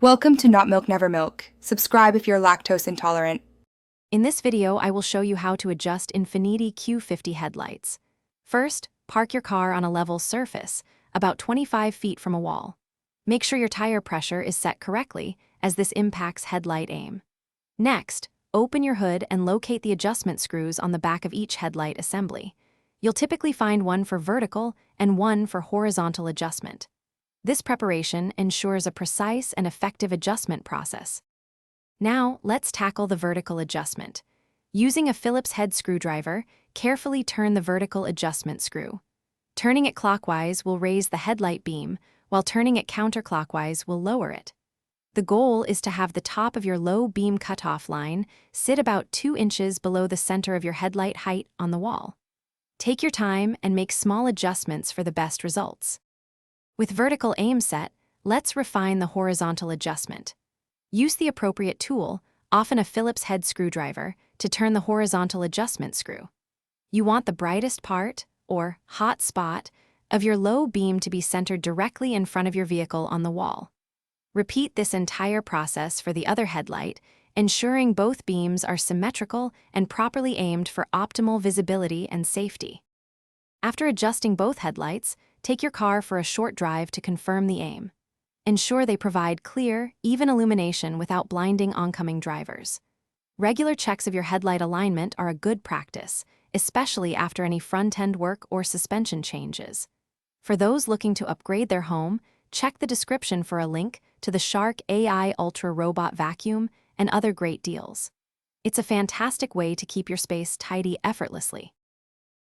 Welcome to Not Milk Never Milk. Subscribe if you're lactose intolerant. In this video, I will show you how to adjust Infiniti Q50 headlights. First, park your car on a level surface, about 25 feet from a wall. Make sure your tire pressure is set correctly, as this impacts headlight aim. Next, open your hood and locate the adjustment screws on the back of each headlight assembly. You'll typically find one for vertical and one for horizontal adjustment. This preparation ensures a precise and effective adjustment process. Now, let's tackle the vertical adjustment. Using a Phillips head screwdriver, carefully turn the vertical adjustment screw. Turning it clockwise will raise the headlight beam, while turning it counterclockwise will lower it. The goal is to have the top of your low beam cutoff line sit about 2 inches below the center of your headlight height on the wall. Take your time and make small adjustments for the best results. With vertical aim set, let's refine the horizontal adjustment. Use the appropriate tool, often a Phillips head screwdriver, to turn the horizontal adjustment screw. You want the brightest part, or hot spot, of your low beam to be centered directly in front of your vehicle on the wall. Repeat this entire process for the other headlight, ensuring both beams are symmetrical and properly aimed for optimal visibility and safety. After adjusting both headlights, take your car for a short drive to confirm the aim. Ensure they provide clear, even illumination without blinding oncoming drivers. Regular checks of your headlight alignment are a good practice, especially after any front-end work or suspension changes. For those looking to upgrade their home, check the description for a link to the Shark AI Ultra Robot Vacuum and other great deals. It's a fantastic way to keep your space tidy effortlessly.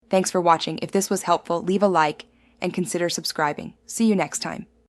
Thanks for watching. If this was helpful, leave a like and consider subscribing. See you next time.